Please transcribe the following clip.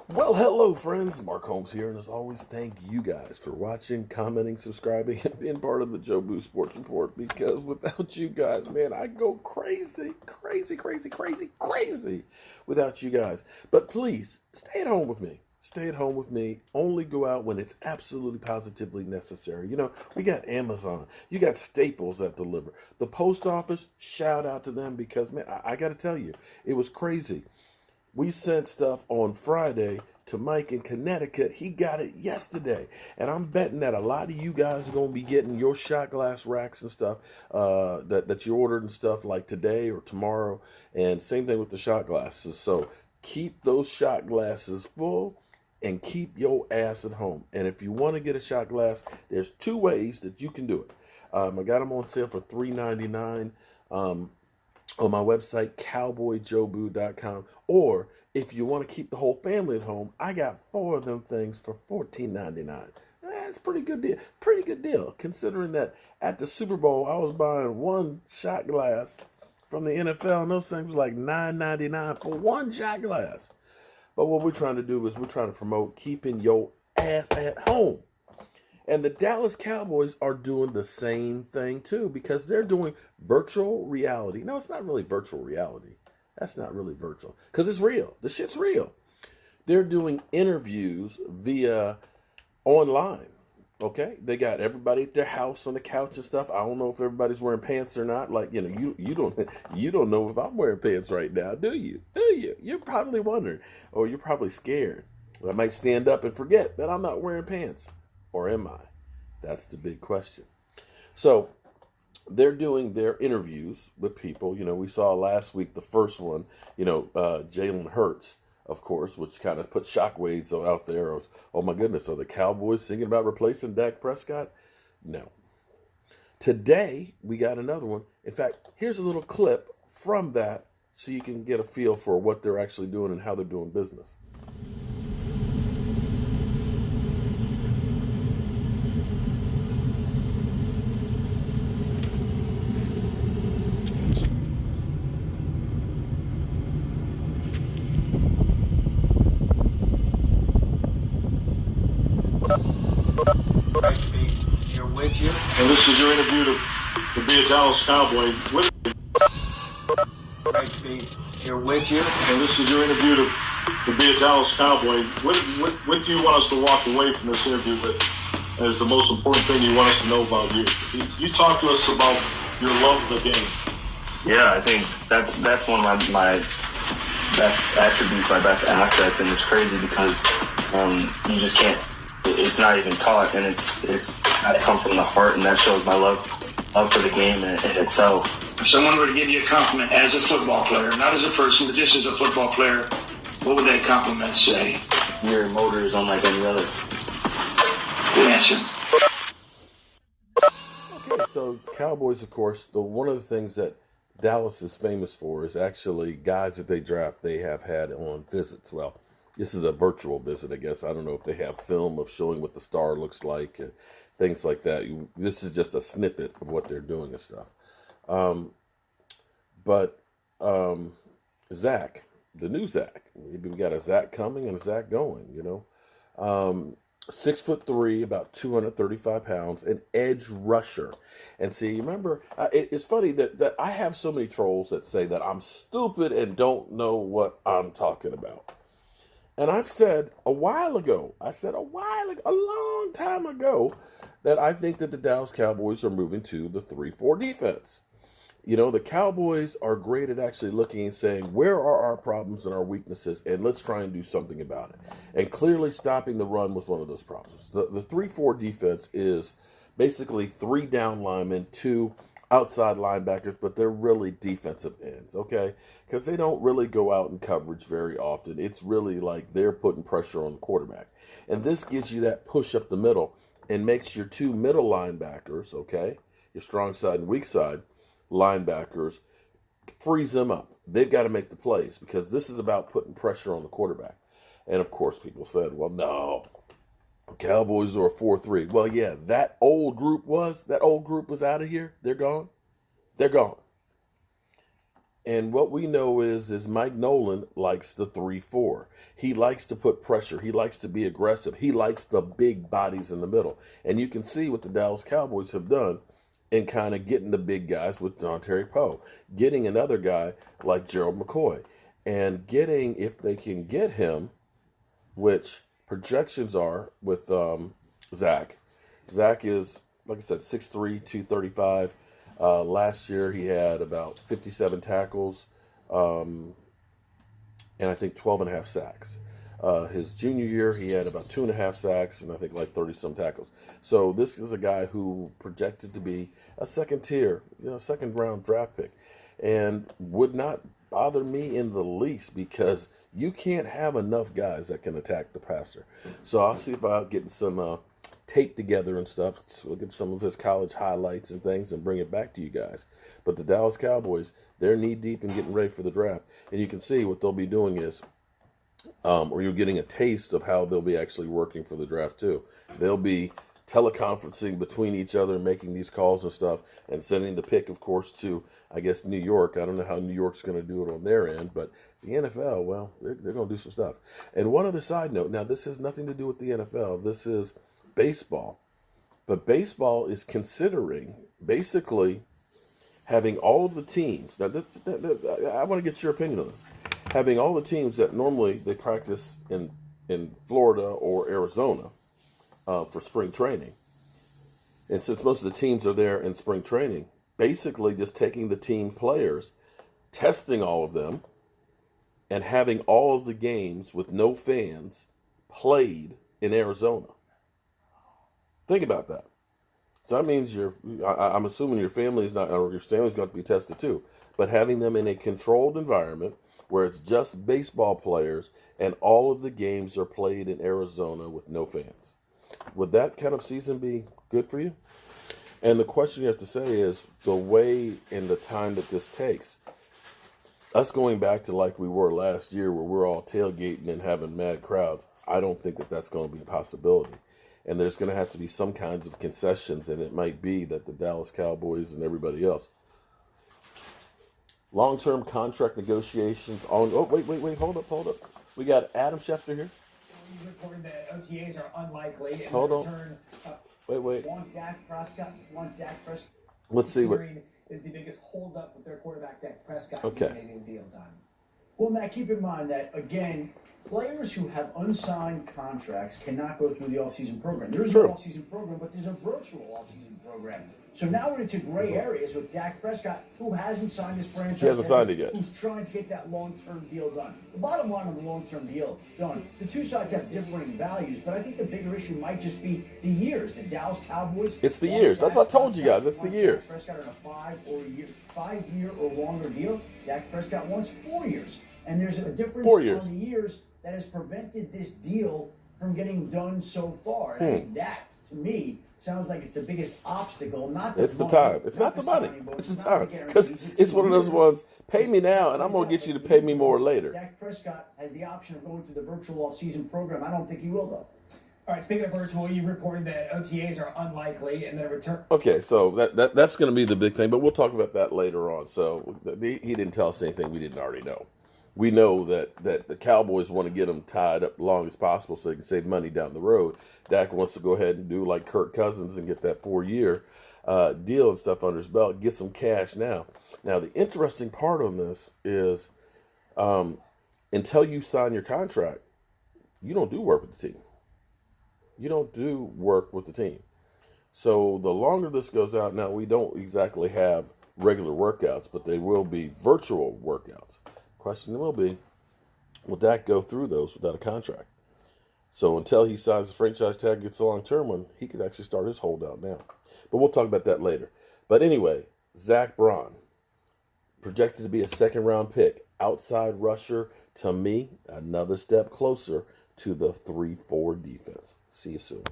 Well, hello, friends. Mark Holmes here, and as always, thank you guys for watching, commenting, subscribing, and being part of the Joe Boo Sports Report. Because without you guys, man, I go crazy, crazy, crazy, crazy, crazy without you guys. But please, stay at home with me. Stay at home with me. Only go out when it's absolutely positively necessary. You know, we got Amazon. You got Staples that deliver. The post office, shout out to them because, man, I got to tell you, it was crazy. We sent stuff on Friday to Mike in Connecticut. He got it yesterday. And I'm betting that a lot of you guys are going to be getting your shot glass racks and stuff that you ordered and stuff like today or tomorrow. And same thing with the shot glasses. So keep those shot glasses full and keep your ass at home. And if you want to get a shot glass, there's two ways that you can do it. I got them on sale for $3.99. On my website, cowboyjoeboo.com. Or if you want to keep the whole family at home, I got 4 of them things for $14.99. That's a pretty good deal. Pretty good deal, considering that at the Super Bowl, I was buying one shot glass from the NFL, and those things were like $9.99 for one shot glass. But what we're trying to do is we're trying to promote keeping your ass at home. And the Dallas Cowboys are doing the same thing too because they're doing virtual reality. No, it's not really virtual reality. That's not really virtual because it's real. The shit's real. They're doing interviews via online. Okay, they got everybody at their house on the couch and stuff. I don't know if everybody's wearing pants or not. Like you don't know if I'm wearing pants right now, do you? Do you? You're probably wondering, or you're probably scared. I might stand up and forget that I'm not wearing pants. Or am I? That's the big question. So they're doing their interviews with people. You know, we saw last week the first one, Jalen Hurts, of course, which kind of put shockwaves out there. Oh my goodness, are the Cowboys thinking about replacing Dak Prescott? No. Today, we got another one. In fact, here's a little clip from that so you can get a feel for what they're actually doing and how they're doing business. Great to be here with you. And this is your interview to be a Dallas Cowboy. Great to be here with you. And this is your interview to be a Dallas Cowboy. What do you want us to walk away from this interview with as the most important thing you want us to know about you? You talk to us about your love of the game. Yeah, I think that's one of my best attributes, my best assets, and it's crazy because you just can't. It's not even taught, and it's I come from the heart, and that shows my love for the game in itself. If someone were to give you a compliment as a football player, not as a person, but just as a football player, what would that compliment say? Your motor is unlike any other. Good answer. Okay, so Cowboys, of course, one of the things that Dallas is famous for is actually guys that they draft they have had on visits. Well, this is a virtual visit, I guess. I don't know if they have film of showing what the star looks like and things like that. This is just a snippet of what they're doing and stuff. But Zach, the new Zach, maybe we got a Zach coming and a Zach going, 6'3", about 235 pounds, an edge rusher. And see, remember, it's funny that I have so many trolls that say that I'm stupid and don't know what I'm talking about. And I've said a long time ago, that I think that the Dallas Cowboys are moving to the 3-4 defense. The Cowboys are great at actually looking and saying, where are our problems and our weaknesses, and let's try and do something about it. And clearly stopping the run was one of those problems. The 3-4 defense is basically 3 down linemen, 2 outside linebackers, but they're really defensive ends, okay? Because they don't really go out in coverage very often. It's really like they're putting pressure on the quarterback. And this gives you that push up the middle and makes your 2 middle linebackers, okay, your strong side and weak side linebackers, frees them up. They've got to make the plays because this is about putting pressure on the quarterback. And of course, people said, well, no, Cowboys are a 4-3. Well, yeah, that old group was out of here. They're gone. And what we know is Mike Nolan likes the 3-4. He likes to put pressure. He likes to be aggressive. He likes the big bodies in the middle. And you can see what the Dallas Cowboys have done in kind of getting the big guys with Dontari Poe, getting another guy like Gerald McCoy, and getting, if they can get him, which projections are with Zach. Zach is, like I said, 6'3", 235. Last year he had about 57 tackles and I think 12 and a half sacks. His junior year he had about 2.5 sacks and I think like 30-some tackles. So this is a guy who projected to be a second-tier, second-round draft pick, and would not bother me in the least because you can't have enough guys that can attack the passer. So I'll see if I'll get some tape together and stuff. So look at some of his college highlights and things and bring it back to you guys. But the Dallas Cowboys, they're knee-deep in getting ready for the draft. And you can see what they'll be doing is, or you're getting a taste of how they'll be actually working for the draft too. They'll be teleconferencing between each other, making these calls and stuff, and sending the pick, of course, to, I guess, New York. I don't know how New York's going to do it on their end, but the NFL, well, they're going to do some stuff. And one other side note, now this has nothing to do with the NFL. This is baseball. But baseball is considering basically having all of the teams. Now, I want to get your opinion on this. Having all the teams that normally they practice in Florida or Arizona for spring training. And since most of the teams are there in spring training, basically just taking the team players, testing all of them, and having all of the games with no fans played in Arizona. Think about that. So that means I'm assuming your family is not, or your family's going to be tested too, but having them in a controlled environment where it's just baseball players and all of the games are played in Arizona with no fans. Would that kind of season be good for you? And the question you have to say is the way and the time that this takes. Us going back to like we were last year where we're all tailgating and having mad crowds, I don't think that that's going to be a possibility. And there's going to have to be some kinds of concessions, and it might be that the Dallas Cowboys and everybody else. Long-term contract negotiations on. Oh, wait, hold up. We got Adam Schefter here. You reported that OTAs are unlikely, and Hold the on. return. Wait. Want Dak Prescott? Let's see what. Is the biggest holdup with their quarterback Dak Prescott Okay. getting a new deal done. Well, Matt, keep in mind that, again, players who have unsigned contracts cannot go through the offseason program. There is no offseason program, but there's a virtual offseason program. So now we're into gray areas with Dak Prescott, who hasn't signed his franchise. He hasn't signed it yet. Who's trying to get that long-term deal done. The bottom line on the long-term deal done, the two sides have differing values, but I think the bigger issue might just be the years. The Dallas Cowboys. It's the years. That's what I told you guys. It's the years. Dak Prescott on a 5-year or longer deal. Dak Prescott wants 4 years. And there's a difference 4 years. on the years that has prevented this deal from getting done so far. And I think that, to me, sounds like it's the biggest obstacle. Not the It's the money, time. It's not the money. signing bonus, It's the not time. guarantees, Because it's one of those years. ones, pay me now, and I'm going to get you to pay me more later. Dak Prescott has the option of going through the virtual off-season program. I don't think he will, though. All right, speaking of virtual, you've reported that OTAs are unlikely, and then a return. Okay, so that's going to be the big thing, but we'll talk about that later on. So he didn't tell us anything we didn't already know. We know that the Cowboys want to get him tied up as long as possible so they can save money down the road. Dak wants to go ahead and do like Kirk Cousins and get that 4-year deal and stuff under his belt, get some cash now. Now, the interesting part on this is until you sign your contract, you don't do work with the team. You don't do work with the team. So the longer this goes out, now we don't exactly have regular workouts, but they will be virtual workouts. Question will be, will Dak go through those without a contract? So until he signs the franchise tag, gets a long-term one, he could actually start his holdout now. But we'll talk about that later. But anyway, Zack Baun, projected to be a second-round pick, outside rusher, to me, another step closer to the 3-4 defense. See you soon.